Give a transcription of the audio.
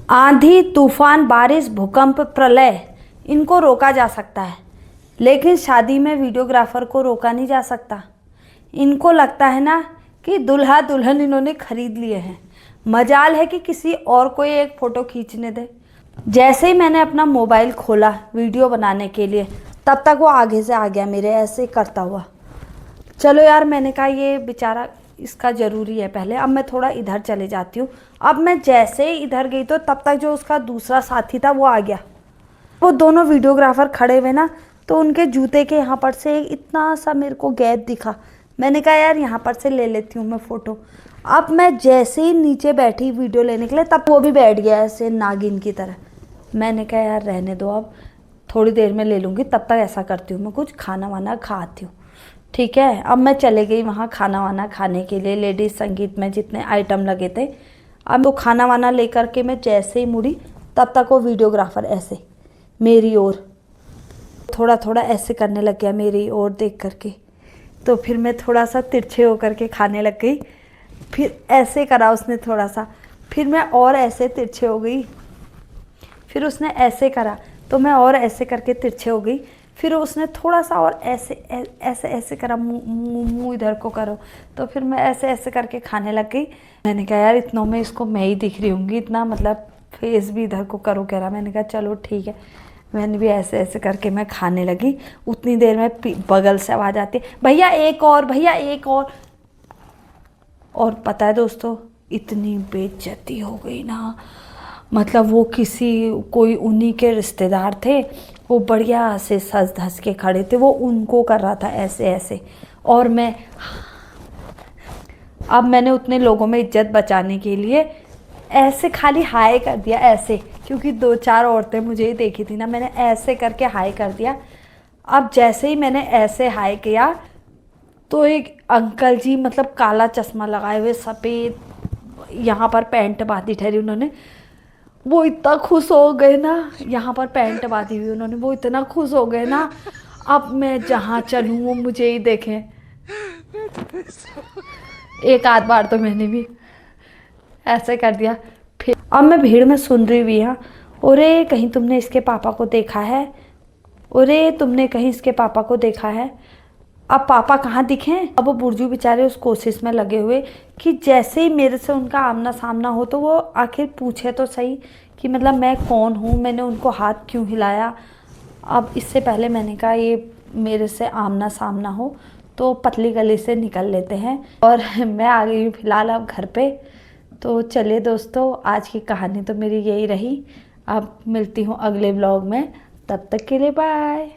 आंधी, तूफान, बारिश, भूकंप, प्रलय, इनको रोका जा सकता है, लेकिन शादी में वीडियोग्राफर को रोका नहीं जा सकता। इनको लगता है ना कि दूल्हा दुल्हन इन्होंने खरीद लिए हैं, मजाल है कि किसी और को एक फ़ोटो खींचने दे। जैसे ही मैंने अपना मोबाइल खोला वीडियो बनाने के लिए, तब तक वो आगे से आ गया मेरे, ऐसे करता हुआ। चलो यार, मैंने कहा ये बेचारा, इसका ज़रूरी है पहले। अब मैं थोड़ा इधर चले जाती हूँ। अब मैं जैसे ही इधर गई तो तब तक जो उसका दूसरा साथी था वो आ गया। वो दोनों वीडियोग्राफर खड़े हुए ना, तो उनके जूते के यहाँ पर से इतना सा मेरे को गैप दिखा। मैंने कहा यार यहाँ पर से ले लेती हूँ मैं फ़ोटो। अब मैं जैसे ही नीचे बैठी वीडियो लेने के लिए, तब वो भी बैठ गया ऐसे नागिन की तरह। मैंने कहा यार रहने दो, अब थोड़ी देर में ले लूँगी। तब तक ऐसा करती हूँ, मैं कुछ खाना वाना खाती हूँ, ठीक है। अब मैं चले गई वहाँ खाना वाना खाने के लिए। लेडीज़ संगीत में जितने आइटम लगे थे, अब वो खाना वाना लेकर के मैं जैसे ही मुड़ी, तब तक वो वीडियोग्राफर ऐसे मेरी ओर थोड़ा थोड़ा ऐसे करने लग गया मेरी ओर देख करके। तो फिर मैं थोड़ा सा तिरछे होकर के खाने लग गई। फिर ऐसे करा उसने थोड़ा सा, फिर मैं और ऐसे तिरछे हो गई। फिर उसने ऐसे करा तो मैं और ऐसे करके तिरछे हो गई। फिर उसने थोड़ा सा और ऐसे ऐसे ऐसे करा, मुंह इधर को करो। तो फिर मैं ऐसे ऐसे करके खाने लग गई। मैंने कहा यार इतनों में इसको मैं ही दिख रही होंगी, इतना मतलब फेस भी इधर को करो कह रहा। मैंने कहा चलो ठीक है। मैंने भी ऐसे ऐसे करके मैं खाने लगी। उतनी देर में बगल से आवाज़ आती है, भैया एक और, भैया एक और पता है दोस्तों, इतनी बेइज्जती हो गई ना। मतलब वो कोई उन्हीं के रिश्तेदार थे, वो बढ़िया से सज धज के खड़े थे, वो उनको कर रहा था ऐसे ऐसे। और अब मैंने उतने लोगों में इज्जत बचाने के लिए ऐसे खाली हाय कर दिया ऐसे, क्योंकि 2-4 औरतें मुझे ही देखी थी ना, मैंने ऐसे करके हाय कर दिया। अब जैसे ही मैंने ऐसे हाय किया तो एक अंकल जी, मतलब काला चश्मा लगाए हुए, सफ़ेद, यहाँ पर पैंट बांधी ठहरी उन्होंने, वो इतना खुश हो गए ना, यहाँ पर पैंट बांधी हुई उन्होंने, वो इतना खुश हो गए ना। अब मैं जहाँ चलूँ वो मुझे ही देखें। एक आध बार तो मैंने भी ऐसे कर दिया। फिर अब मैं भीड़ में सुन रही हुई, हाँ, अरे कहीं तुमने इसके पापा को देखा है, अरे तुमने कहीं इसके पापा को देखा है। अब पापा कहाँ दिखे। अब वो बुर्जू बेचारे उस कोशिश में लगे हुए कि जैसे ही मेरे से उनका आमना सामना हो तो वो आखिर पूछे तो सही कि मतलब मैं कौन हूँ, मैंने उनको हाथ क्यों हिलाया। अब इससे पहले मैंने कहा ये मेरे से आमना सामना हो तो पतली गली से निकल लेते हैं। और मैं आ गई हूँ फिलहाल अब घर पे। तो चलिए दोस्तों, आज की कहानी तो मेरी यही रही। अब मिलती हूँ अगले ब्लॉग में, तब तक के लिए बाय।